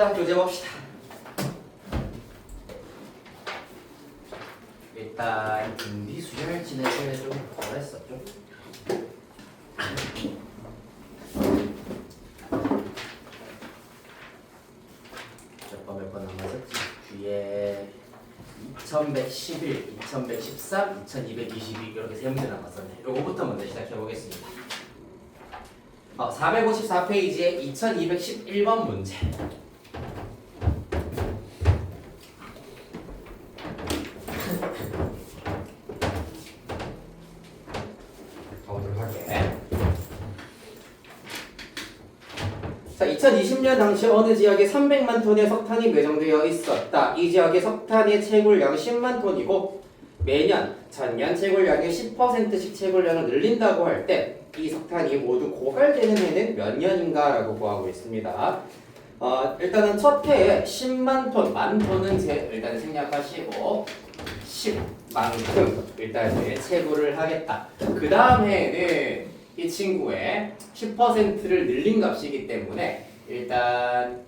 자, 교재 봅시다. 일단 분비 수열 진행을 좀 덜했었죠. 몇 번 남았었지? 뒤에 2111, 2113, 2222 이렇게 세 문제 남았었네. 요거부터 먼저 시작해 보겠습니다. 454페이지에 2211번 문제. 가보도록 할게. 자, 2020년 당시 어느 지역에 300만 톤의 석탄이 매장되어 있었다. 이 지역의 석탄의 채굴량은 10만 톤이고 매년 전년 채굴량의 10%씩 채굴량을 늘린다고 할 때 이 석탄이 모두 고갈되는 해는 몇 년인가 라고 구하고 있습니다. 일단은 첫 해에 10만 톤, 만 톤은 일단 생략하시고 10만큼 일단 채굴을 하겠다. 그 다음 해에는 이 친구의 10%를 늘린 값이기 때문에 일단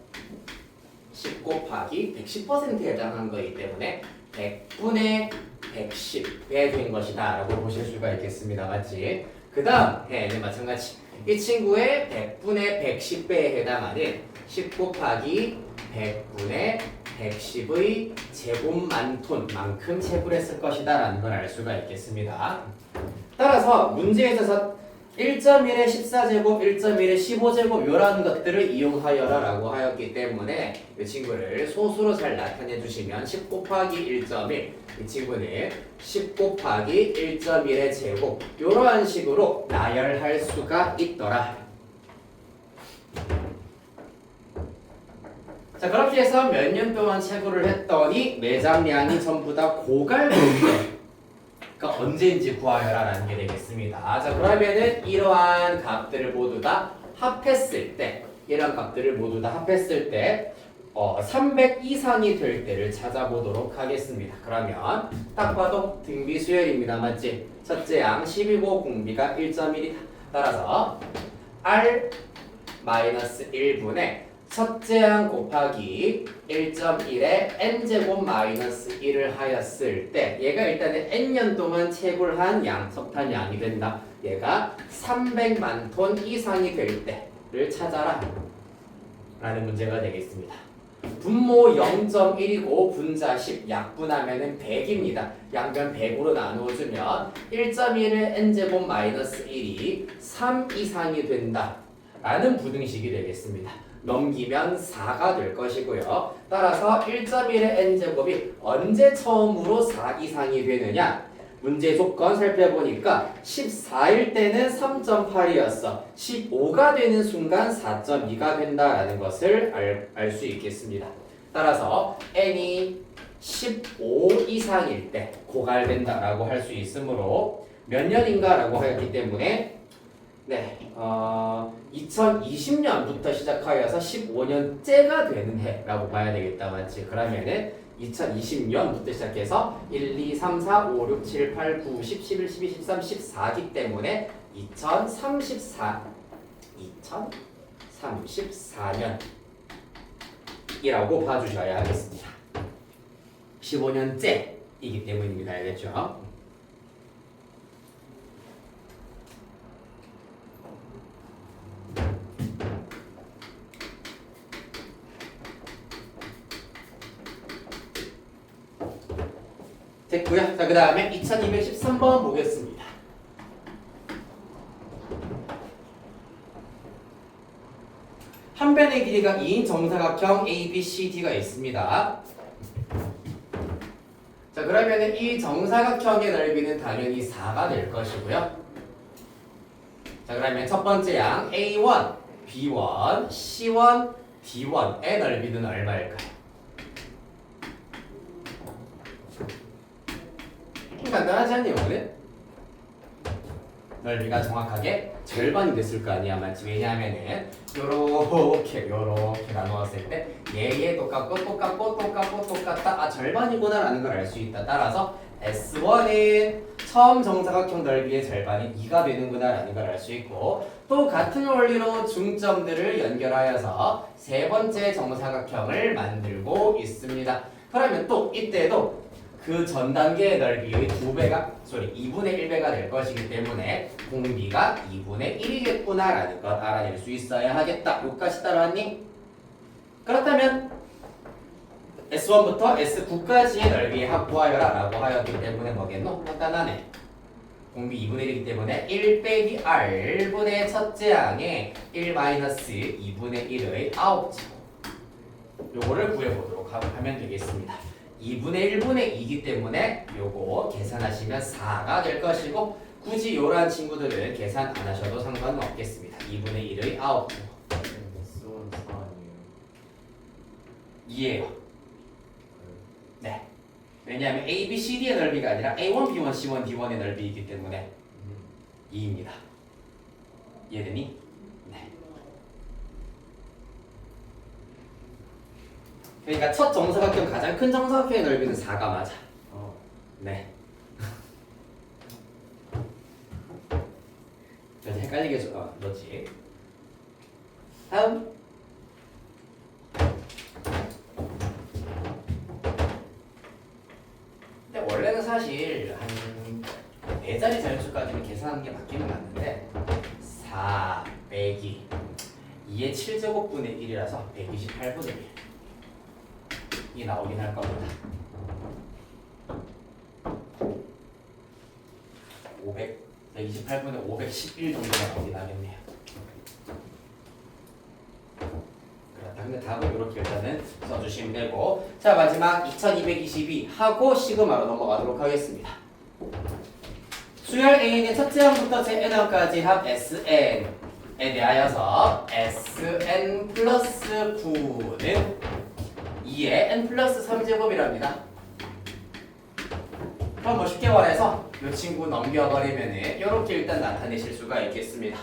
10 곱하기 110%에 해당하는 거이기 때문에 100분의 110배 된 것이다 라고 보실 수가 있겠습니다. 맞지? 그 다음 해는 마찬가지 이 친구의 100분의 110배에 해당하는 10 곱하기 100분의 110의 제곱만 톤만큼 채굴했을 것이다 라는 걸 알 수가 있겠습니다. 따라서 문제에서 1.1에 14제곱, 1.1에 15제곱 이런 것들을 이용하여라 라고 하였기 때문에 이 친구를 소수로 잘 나타내 주시면 10 곱하기 1.1 이 친구는 10 곱하기 1.1의 제곱 이러한 식으로 나열할 수가 있더라. 자, 그렇게 해서 몇 년 동안 채굴을 했더니 매장량이 전부 다 고갈되는데 그러니까 언제인지 구하여라 라는 게 되겠습니다. 자, 그러면은 이러한 값들을 모두 다 합했을 때 이러한 값들을 모두 다 합했을 때 300 이상이 될 때를 찾아보도록 하겠습니다. 그러면 딱 봐도 등비 수열입니다. 맞지? 첫째 양 12고 공비가 1.1이다. 따라서 R-1분의 첫째 양 곱하기 1.1에 n제곱 마이너스 1을 하였을 때 얘가 일단은 n년 동안 채굴한 양, 석탄 양이 된다. 얘가 300만 톤 이상이 될 때를 찾아라 라는 문제가 되겠습니다. 분모 0.1이고 분자 10, 약분하면은 100입니다. 양변 100으로 나누어주면 1.1의 n제곱 마이너스 1이 3 이상이 된다 라는 부등식이 되겠습니다. 넘기면 4가 될 것이고요. 따라서 1.1의 n제곱이 언제 처음으로 4 이상이 되느냐? 문제 조건 살펴보니까 14일 때는 3.8이었어. 15가 되는 순간 4.2가 된다라는 것을 알 수 있겠습니다. 따라서 n이 15 이상일 때 고갈된다라고 할 수 있으므로 몇 년인가라고 하였기 때문에 2020년부터 시작하여서 15년째가 되는 해라고 봐야 되겠다. 맞지? 그러면은 2020년부터 시작해서 1, 2, 3, 4, 5, 6, 7, 8, 9, 10, 11, 12, 13, 14기 때문에 2034년이라고 봐주셔야 하겠습니다. 15년째이기 때문입니다. 알겠죠? 됐고요. 자, 그 다음에 2213번 보겠습니다. 한 변의 길이가 2인 정사각형 ABCD가 있습니다. 자, 그러면 이 정사각형의 넓이는 당연히 4가 될 것이고요. 자, 그러면 첫 번째 양 A1, B1, C1, D1의 넓이는 얼마일까요? 간단하지 않니 오늘? 넓이가 정확하게 절반이 됐을 거 아니야, 맞지? 왜냐하면은 요렇게 나누었을 때 얘 똑같고 똑같다. 아, 절반이구나라는 걸 알 수 있다. 따라서 S1은 처음 정사각형 넓이의 절반인 2가 되는구나 라는 걸 알 수 있고 또 같은 원리로 중점들을 연결하여서 세 번째 정사각형을 만들고 있습니다. 그러면 또 이때도 그 전 단계의 넓이의 2분의 1배가 될 것이기 때문에 공비가 2분의 1이겠구나 라는 걸 알아낼 수 있어야 하겠다. 여기까지 따라왔니? 그렇다면 S1부터 S9까지의 넓이의 합 구하여라 라고 하였기 때문에 뭐겠노? 간단하네. 공비 2분의 1이기 때문에 1 빼기 R분의 첫째 항에 1 마이너스 2분의 1의 9제곱 요거를 구해보도록 하면 되겠습니다. 2분의 1분의 2이기 때문에 요거 계산하시면 4가 될 것이고 굳이 요런 친구들은 계산 안 하셔도 상관은 없겠습니다. 2분의 1의 9제곱 S1 4 아니에요? 2예요. 네. 왜냐하면 A, B, C, D의 넓이가 아니라 A1, B1, C1, D1의 넓이이기 때문에 2입니다. 이해되니? 네. 그러니까 첫 정사각형 가장 큰 정사각형의 넓이는 4가 맞아. 네. 그래서 헷갈리게 줘. 너지. 다음. 근데 원래는 사실 한 4자리 자연수까지는 계산하는 게 맞기는 맞는데 4 빼기 2의 7제곱분의 1이라서 128분의 1이 나오긴 할 겁니다. 128분의 511 정도가 나오긴 하겠네요. 그렇다. 근데 답은 이렇게 일단은 써주시면 되고 자 마지막 2222 하고 시그마로 넘어가도록 하겠습니다. 수열 A의 첫째 항부터 N항까지 합 SN에 대하여서 SN 플러스 9는 2의 N 플러스 3제곱이랍니다. 그럼 뭐 쉽게 말해서 이 친구 넘겨버리면은 이렇게 일단 나타내실 수가 있겠습니다.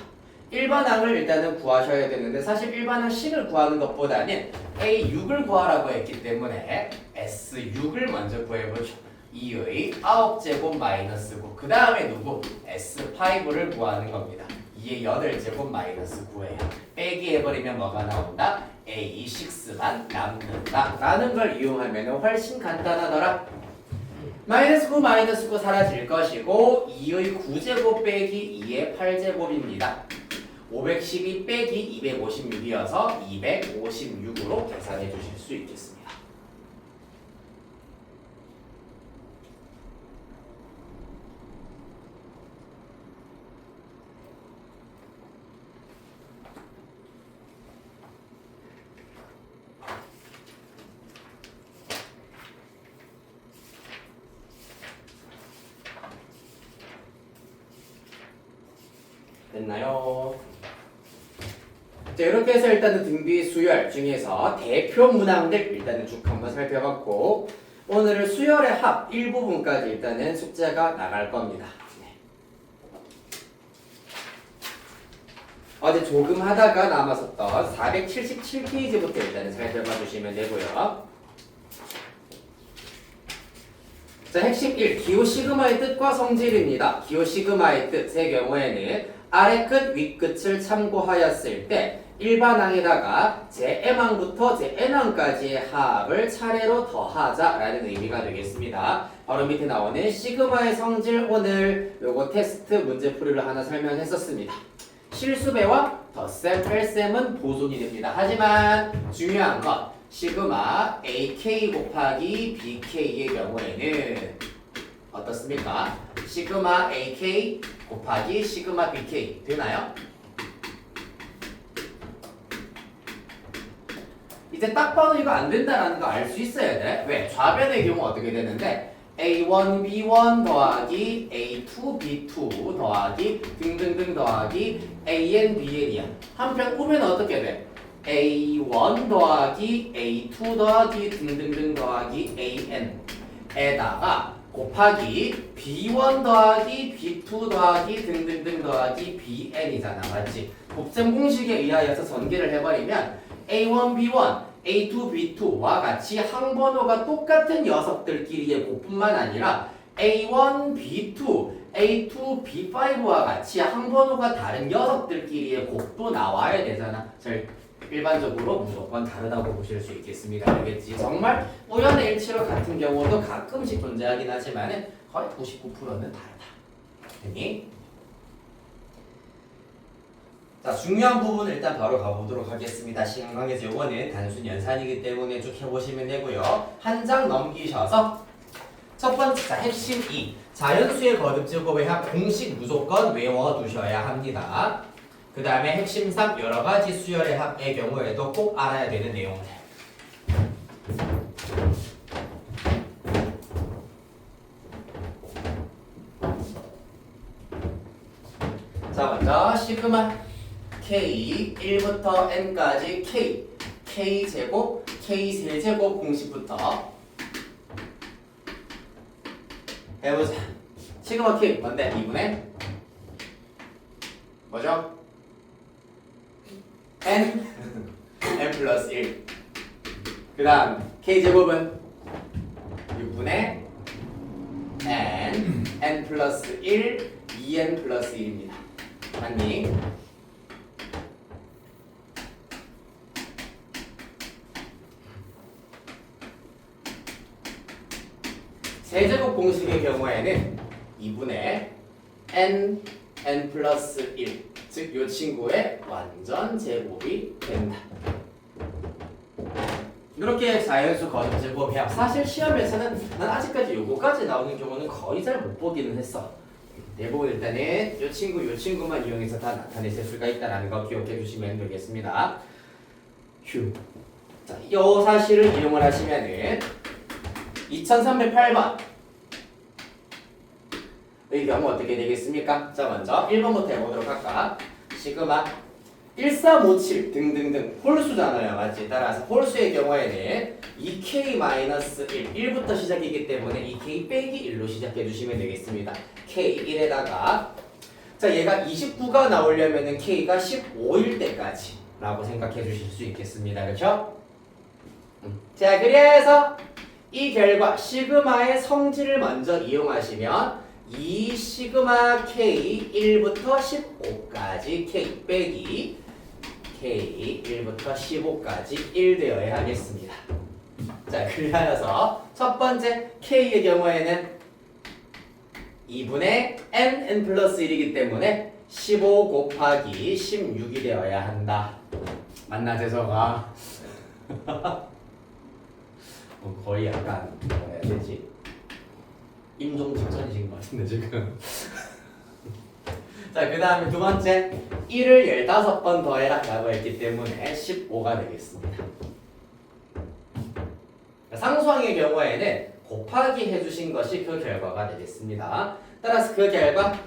일반항을 일단은 구하셔야 되는데 사실 일반항 식을 구하는 것보다는 A6을 구하라고 했기 때문에 S6을 먼저 구해보죠. 2의 9제곱 마이너스 9. 그 다음에 누구? S5를 구하는 겁니다. 2의 8제곱 마이너스 9예요. 빼기 해버리면 뭐가 나온다? A6만 남는다. 라는 걸 이용하면 훨씬 간단하더라. 마이너스 9 마이너스 9 사라질 것이고 2의 9제곱 빼기 2의 8제곱입니다. 512 빼기 256이어서 256으로 계산해 주실 수 있겠습니다. 됐나요? 자, 이렇게 해서 일단은 등비 수열 중에서 대표 문항들 일단은 쭉 한번 살펴봤고 오늘은 수열의 합 일부분까지 일단은 숙제가 나갈 겁니다. 네. 어제 조금 하다가 남았었던 477페이지부터 일단은 살펴봐 주시면 되고요. 자, 핵심 1. 기호 시그마의 뜻과 성질입니다. 기호 시그마의 뜻의 경우에는 아래 끝, 위 끝을 참고하였을 때 일반항에다가 제 M항부터 제 N항까지의 합을 차례로 더하자라는 의미가 되겠습니다. 바로 밑에 나오는 시그마의 성질 오늘 요거 테스트 문제풀이를 하나 설명했었습니다. 실수배와 덧셈, 뺄셈은 보존이 됩니다. 하지만 중요한 건 시그마 AK 곱하기 BK의 경우에는 어떻습니까? 시그마 AK 곱하기 시그마 BK 되나요? 이제 딱 봐도 이거 안 된다라는 거 알 수 있어야 돼. 왜? 좌변의 경우 어떻게 되는데 A1, B1 더하기 A2, B2 더하기 등등등 더하기 AN, BN이야. 한편 우변은 어떻게 돼? A1 더하기 A2 더하기 등등등 더하기 AN에다가 곱하기 B1 더하기 B2 더하기 등등등 더하기 BN이잖아. 맞지? 곱셈 공식에 의하여서 전개를 해버리면 A1, B1, A2, B2와 같이 항번호가 똑같은 녀석들끼리의 곱뿐만 아니라 A1, B2, A2, B5와 같이 한 번호가 다른 녀석들끼리의 곱도 나와야 되잖아. 일반적으로 무조건 다르다고 보실 수 있겠습니다. 알겠지? 정말 우연의 일치로 같은 경우도 가끔씩 존재하긴 하지만 거의 99%는 다르다. 됐니? 자, 중요한 부분 일단 바로 가보도록 하겠습니다. 시간 관계에서 요거는 단순 연산이기 때문에 쭉 해보시면 되고요. 한 장 넘기셔서 첫 번째, 자, 핵심 2. 자연수의 거듭제곱의 합 공식 무조건 외워두셔야 합니다. 그 다음에 핵심 3. 여러 가지 수열의 합의 경우에도 꼭 알아야 되는 내용들. 자, 먼저 시그마 K 1부터 N까지 K 제곱, K 세제곱 공식부터 해보자. 시그마 K 뭔데? 2분의 뭐죠? N N 플러스 1. 그 다음 K 제곱은 6분의 N 플러스 1 2N 플러스 1입니다. 맞니? 세제곱 공식의 경우에는 2분의 N 플러스 1, 즉 이 친구의 완전 제곱이 된다. 이렇게 자연수 거듭제곱 해야 사실 시험에서는 난 아직까지 요거까지 나오는 경우는 거의 잘 못 보기는 했어. 대부분 일단은 이 친구만 이용해서 다 나타내실 수가 있다는 거 기억해 주시면 되겠습니다. 휴. 자, 이 사실을 이용을 하시면은 2308번 이 경우 어떻게 되겠습니까? 자, 먼저 1번부터 해보도록 할까? 시그마 1357 등등등 홀수잖아요, 맞지? 따라서 홀수의 경우에는 2K-1 1부터 시작이기 때문에 2K 빼기 1로 시작해 주시면 되겠습니다. K1에다가 자, 얘가 29가 나오려면은 K가 15일 때까지 라고 생각해 주실 수 있겠습니다. 그렇죠? 자, 그래서 이 결과 시그마의 성질을 먼저 이용하시면 이 시그마 K 1부터 15까지 K 빼기 K 1부터 15까지 1 되어야 하겠습니다. 자, 그래서 첫 번째 K의 경우에는 2분의 N 플러스 1이기 때문에 15 곱하기 16이 되어야 한다. 맞나, 재석아? 거의 약간 뭐라 해야 되지? 임종 직전이신 것 같은데 지금. 자, 그 다음에 두 번째 1을 15번 더해라 라고 했기 때문에 15가 되겠습니다. 상수항의 경우에는 곱하기 해주신 것이 그 결과가 되겠습니다. 따라서 그 결과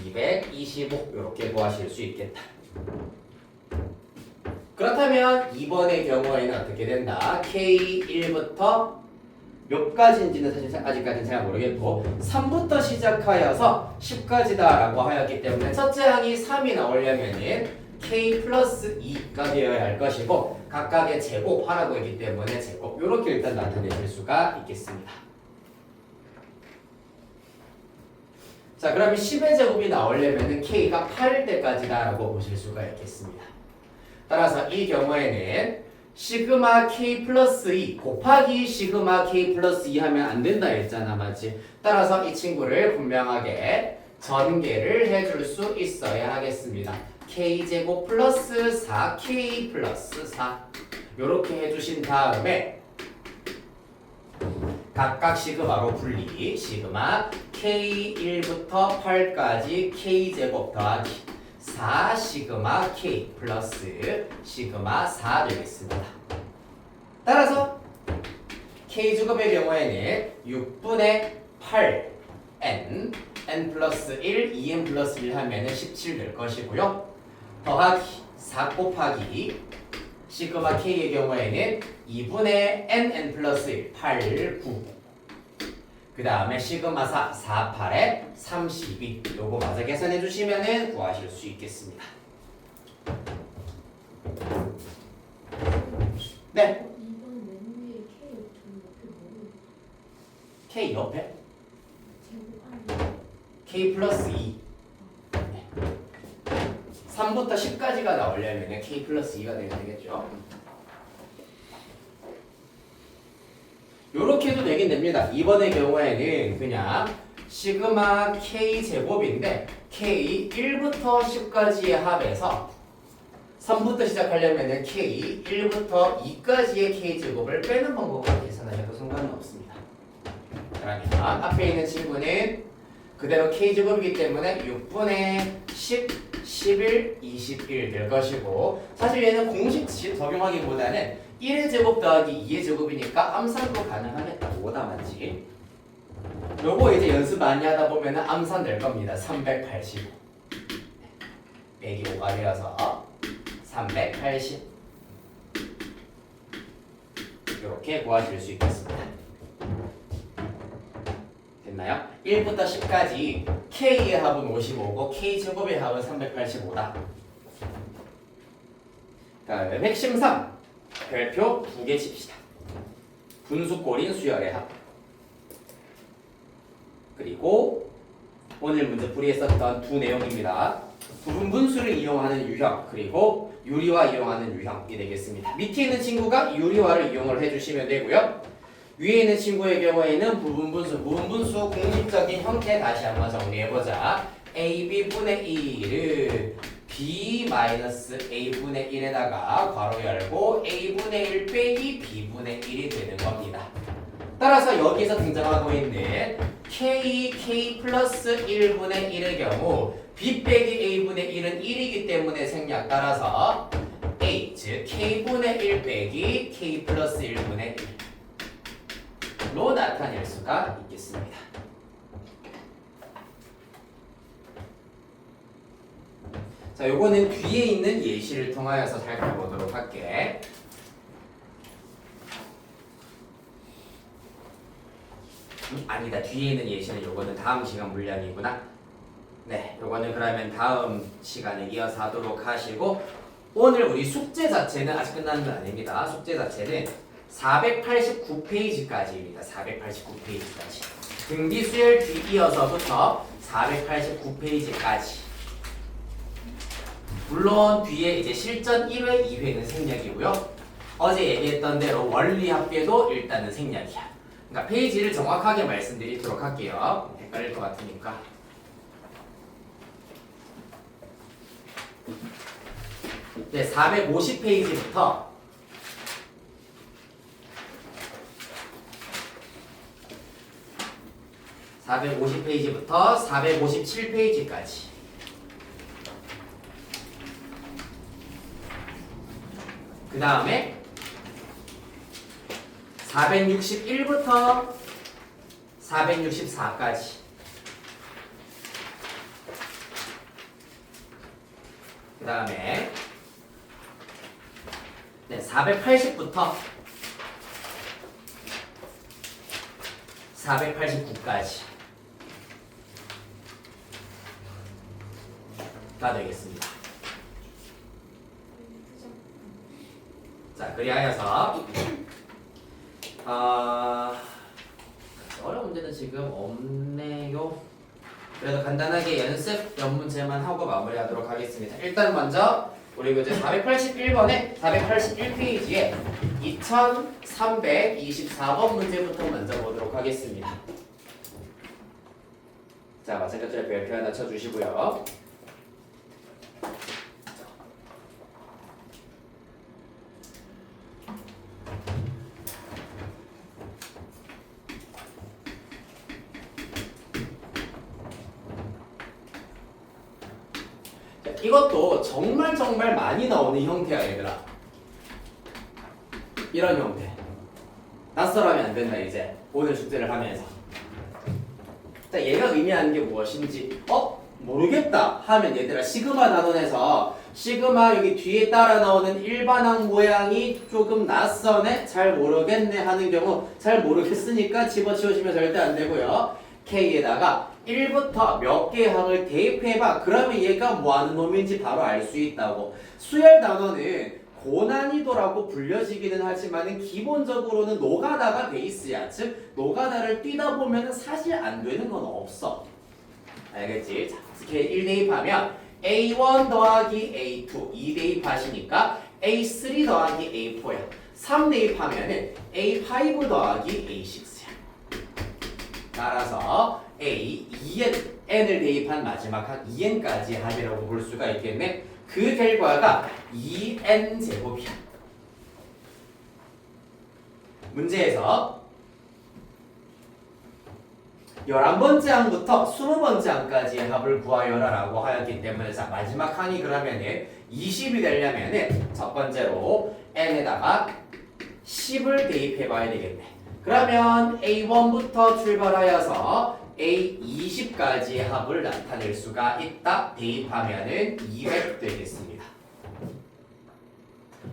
225 이렇게 구하실 수 있겠다. 그렇다면 2번의 경우에는 어떻게 된다? K1부터 몇 가지인지는 사실 아직까지는 잘 모르겠고 3부터 시작하여서 10까지다 라고 하였기 때문에 첫째 항이 3이 나오려면은 K 플러스 2가 되어야 할 것이고 각각의 제곱하라고 했기 때문에 제곱 이렇게 일단 나타내실 수가 있겠습니다. 자, 그러면 10의 제곱이 나오려면은 K가 8일 때까지다 라고 보실 수가 있겠습니다. 따라서 이 경우에는 시그마 K 플러스 2 곱하기 시그마 K 플러스 2 하면 안 된다 했잖아, 맞지? 따라서 이 친구를 분명하게 전개를 해줄 수 있어야 하겠습니다. K제곱 플러스 4K 플러스 4 요렇게 해주신 다음에 각각 시그마로 분리 시그마 K1부터 8까지 K제곱 더하기 4 시그마 K 플러스 시그마 4 되겠습니다. 따라서 K제곱의 경우에는 6분의 8 N 플러스 1 2N 플러스 1 하면은 17 될 것이고요. 더하기 4 곱하기 시그마 K의 경우에는 2분의 N 플러스 1 8 9 그 다음에 시그마 4 4 8에 32 요거 맞아 계산해 주시면은 구하실 수 있겠습니다. 네. 이번 맨 위에 K 옆에 뭐예요? K 옆에 제곱 k 플러스 2. 3부터 10까지가 나오려면 k 플러스 2가 되면 되겠죠. 요렇게 해도 되긴 됩니다. 이번의 경우에는 그냥 시그마 k 제곱인데 k 1부터 10까지의 합에서 3부터 시작하려면 k 1부터 2까지의 k 제곱을 빼는 방법으로 계산하셔도 상관은 없습니다. 그러면 앞에 있는 친구는 그대로 k 제곱이기 때문에 6분의 10, 11, 21 될 것이고, 사실 얘는 공식 적용하기보다는 1의 제곱 더하기 2의 제곱이니까 암산도 가능하겠다. 뭐다 맞지? 요거 이제 연습 많이 하다 보면은 암산 될 겁니다. 385 빼기 5가 되어서 380 이렇게 구하실 수 있겠습니다. 됐나요? 1부터 10까지 K의 합은 55고 K제곱의 합은 385다. 다음에 핵심 3 별표 2개 칩시다. 분수꼴인 수열의 합, 그리고 오늘 문제 풀이했었던 두 내용입니다. 부분분수를 이용하는 유형, 그리고 유리화 이용하는 유형이 되겠습니다. 밑에 있는 친구가 유리화를 이용을 해주시면 되고요. 위에 있는 친구의 경우에는 부분분수 공식적인 형태 다시 한번 정리해보자. AB분의 1을 B-A분의 1에다가 괄호 열고 A분의 1 빼기 B분의 1이 되는 겁니다. 따라서 여기서 등장하고 있는 K 플러스 1분의 1의 경우 B 빼기 A분의 1은 1이기 때문에 생략, 따라서 A, 즉 K분의 1 빼기 K 플러스 1분의 1로 나타낼 수가 있겠습니다. 자, 요거는 뒤에 있는 예시를 통하여서 살펴보도록 할게. 아니다, 뒤에 있는 예시는 요거는 다음 시간 물량이구나. 네, 요거는 그러면 다음 시간에 이어서 하도록 하시고, 오늘 우리 숙제 자체는 아직 끝나는 건 아닙니다. 숙제 자체는 489페이지까지입니다. 489페이지까지. 등비 수열 뒤 이어서부터 489페이지까지. 물론 뒤에 이제 실전 1회, 2회는 생략이고요. 어제 얘기했던 대로 원리 합계도 일단은 생략이야. 그러니까 페이지를 정확하게 말씀드리도록 할게요. 헷갈릴 것 같으니까. 네, 450페이지부터 450페이지부터 457페이지까지. 그 다음에 461부터 464까지. 그 다음에 네, 480부터 489까지 가 되겠습니다. 자, 그리하여서 어려운 문제는 지금 없네요. 그래도 간단하게 연습 몇 문제만 하고 마무리하도록 하겠습니다. 일단 먼저 우리 교재 481번에 481페이지에 2324번 문제부터 먼저 보도록 하겠습니다. 자, 마찬가지로 별표 하나 쳐주시고요. 이것도 정말 많이 나오는 형태야, 얘들아. 이런 형태. 낯설하면 안 된다, 이제. 오늘 숙제를 하면서. 자, 얘가 의미하는 게 무엇인지, 모르겠다 하면 얘들아, 시그마 단원에서 시그마 여기 뒤에 따라 나오는 일반항 모양이 조금 낯서네? 잘 모르겠네 하는 경우, 잘 모르겠으니까 집어치우시면 절대 안 되고요. K에다가 1부터 몇 개의 항을 대입해봐. 그러면 얘가 뭐 하는 놈인지 바로 알 수 있다고. 수열 단원은 고난이도라고 불려지기는 하지만 기본적으로는 노가다가 베이스야. 즉 노가다를 뛰다 보면 사실 안 되는 건 없어. 알겠지? 자, 이렇게 1 대입하면 A1 더하기 A2 2 대입하시니까 A3 더하기 A4야. 3 대입하면은 A5 더하기 A6야. 따라서 A2n을 대입한 마지막 한 2n까지의 합이라고 볼 수가 있겠네. 그 결과가 2n 제곱이야. 문제에서 11번째 항부터 20번째 항까지의 합을 구하여라 라고 하였기 때문에 자 마지막 항이 그러면은 20이 되려면은 첫 번째로 n에다가 10을 대입해 봐야 되겠네. 그러면 A1부터 출발하여서 A20까지의 합을 나타낼 수가 있다. 대입하면은 200 되겠습니다.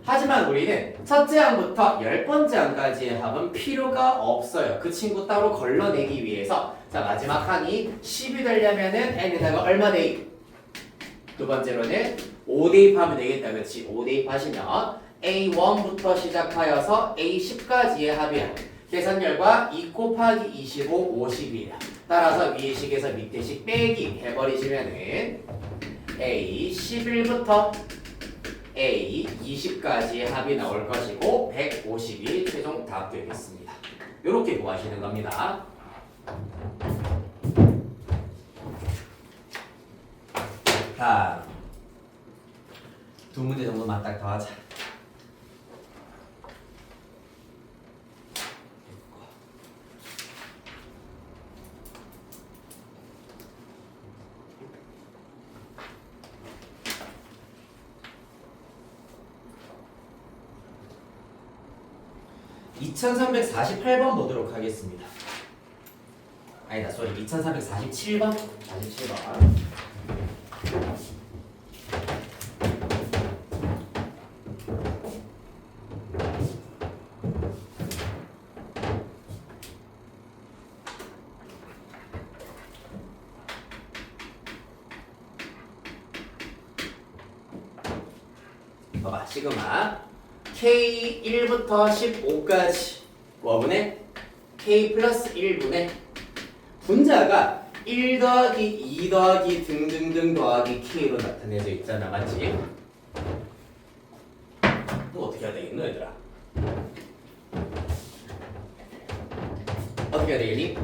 하지만 우리는 첫째 항부터 10번째 항까지의 합은 필요가 없어요. 그 친구 따로 걸러내기 위해서 자 마지막 항이 10이 되려면은 n에다가 얼마 대입? 두 번째로는 5 대입하면 되겠다. 그렇지? 5 대입하시면 A1부터 시작하여서 A10까지의 합이야. 계산 결과 2 곱하기 25, 50이에요. 따라서 위의 식에서 밑에 식 빼기 해버리시면은 A11부터 A20까지의 합이 나올 것이고 150이 최종 답 되겠습니다. 이렇게 구하시는 겁니다. 자, 두 문제 정도만 딱 더 하자. (2348번) 보도록 하겠습니다. 아니다, 쏘리. 2347번? 47번. 봐봐, 시그마 K1부터 15까지 뭐분의 K 플러스 1분의 분자가 1 더하기 2 더하기 등등등 더하기 K로 나타내져 있잖아. 맞지? 또 어떻게 해야 되겠노 얘들아? 어떻게 해야 되겠니?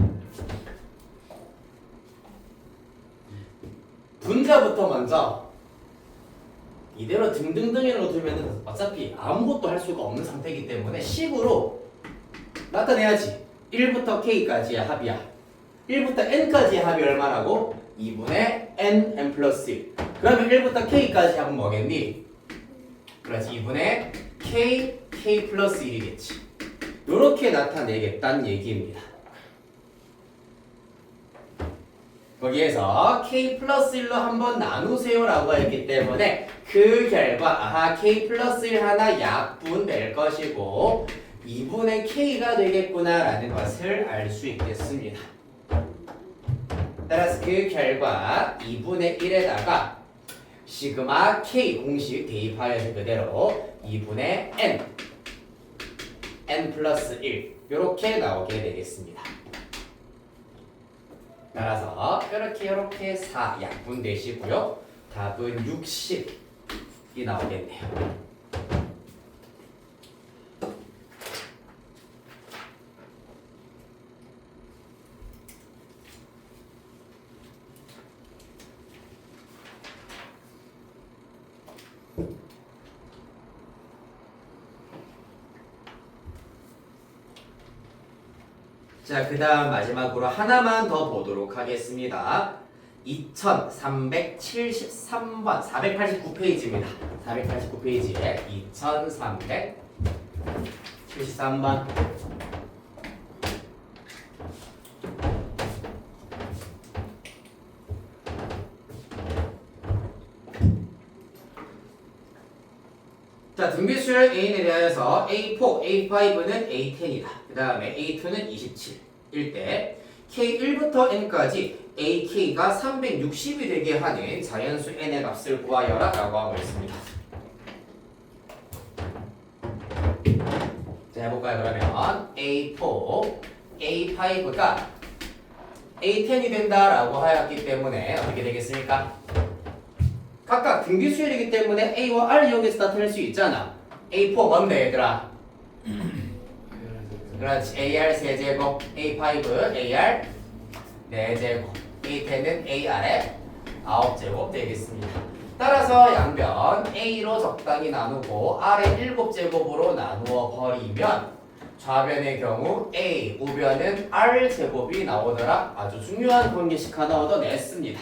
분자부터 먼저 이대로 등등등에 놓으면 어차피 아무것도 할 수가 없는 상태이기 때문에 식으로 나타내야지. 1부터 K까지의 합이야. 1부터 N까지의 합이 얼마라고? 2분의 N, N 플러스 1. 그러면 1부터 K까지 합은 뭐겠니? 그렇지. 2분의 K, K 플러스 1이겠지. 이렇게 나타내겠다는 얘기입니다. 거기에서 K 플러스 1로 한번 나누세요 라고 했기 때문에 그 결과 아하 K 플러스 1 하나 약분 될 것이고 2분의 K가 되겠구나 라는 것을 알 수 있겠습니다. 따라서 그 결과 2분의 1에다가 시그마 K 공식 대입하여서 그대로 2분의 N N 플러스 1 이렇게 나오게 되겠습니다. 따라서 이렇게 4 약분되시고요. 답은 60이 나오겠네요. 자, 그 다음 마지막으로 하나만 더 보도록 하겠습니다. 2373번 489페이지입니다. 489페이지에 2373번 자, 등비수열 A에 대하여서 A4, A5는 A10이다. 그 다음에 A2는 27일 때 K1부터 N까지 AK가 360이 되게 하는 자연수 N의 값을 구하여라 라고 하고 있습니다. 자, 해볼까요? 그러면 A4, A5가 A10이 된다라고 하였기 때문에 어떻게 되겠습니까? 각각 등비 수열이기 때문에 A와 R 이용해서 나타낼 수 있잖아. A4 뭔데 얘들아? 그렇지. AR 세제곱, A5 AR 4제곱, A10은 AR의 9제곱 되겠습니다. 따라서 양변 A로 적당히 나누고 R의 7제곱으로 나누어 버리면 좌변의 경우 A, 우변은 R제곱이 나오더라. 아주 중요한 관계식 하나 얻어냈습니다.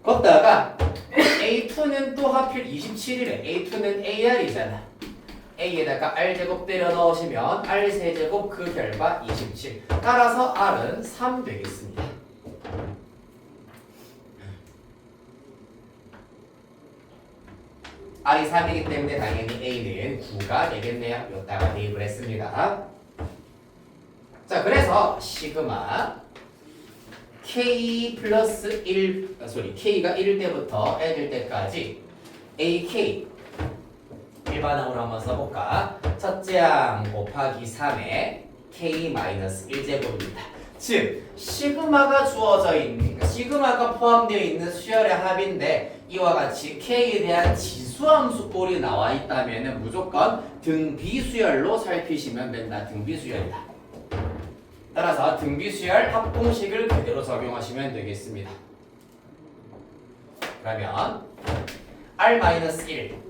걷다가 A2는 또 하필 27이래. A2는 AR이잖아. A에다가 R제곱 때려 넣으시면 R3제곱 그 결과 27. 따라서 R은 3 되겠습니다. R이 3이기 때문에 당연히 A는 9가 되겠네요. 여기다가 대입을 했습니다. 자, 그래서 시그마 K 플러스 1, K가 1일 때부터 N일 때까지 AK 일반항으로 한번 써볼까? 첫째 항 곱하기 3의 K 마이너스 1제곱입니다. 즉, 시그마가 주어져 있는, 그러니까 시그마가 포함되어 있는 수열의 합인데 이와 같이 K에 대한 지수함수 꼴이 나와 있다면 무조건 등비수열로 살피시면 된다. 등비수열이다. 따라서 등비수열 합공식을 그대로 적용하시면 되겠습니다. 그러면 R-1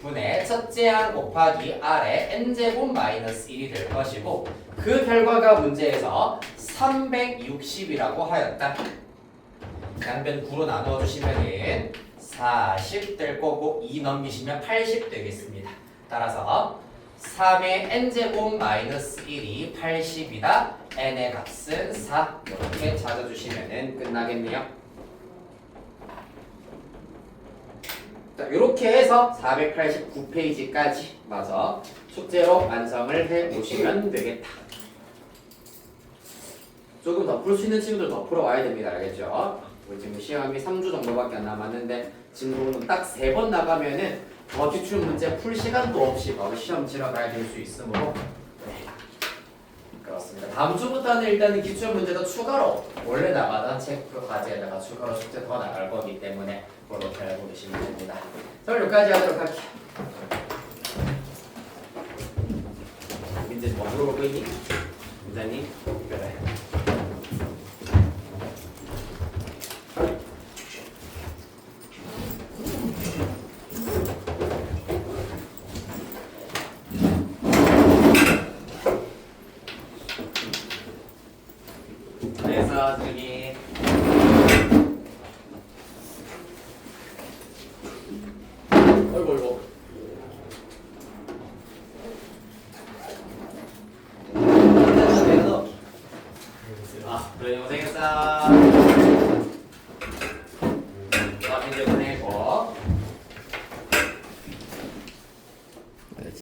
분의 첫째 항 곱하기 R의 N제곱 마이너스 1이 될 것이고 그 결과가 문제에서 360이라고 하였다. 양변 9로 나누어 주시면은 40 될 거고 2 넘기시면 80 되겠습니다. 따라서 3의 n제곱 마이너스 1이 80이다. n의 값은 4 이렇게 찾아주시면 끝나겠네요. 자, 이렇게 해서 489페이지까지 마저 숙제로 완성을 해보시면 되겠다. 조금 더 풀 수 있는 친구들 더 풀어와야 됩니다. 알겠죠? 우리 지금 시험이 3주 정도밖에 안 남았는데 진도는 딱 3번 나가면은 더 기출 문제 풀 시간도 없이 바로 시험 치러 가야 될 수 있으므로 네. 그렇습니다. 다음 주부터는 일단은 기출 문제도 추가로 원래 나가던 체크 과제에다가 추가로 숙제 더 나갈 거기 때문에 그렇게 알고 계시면 됩니다. 자, 여기까지 하도록 할게요. 민재 뭐 물어볼 거 있니? 민자님? 그래. 그래서 저기 어이구 아 그래 고생했어. 아, 이제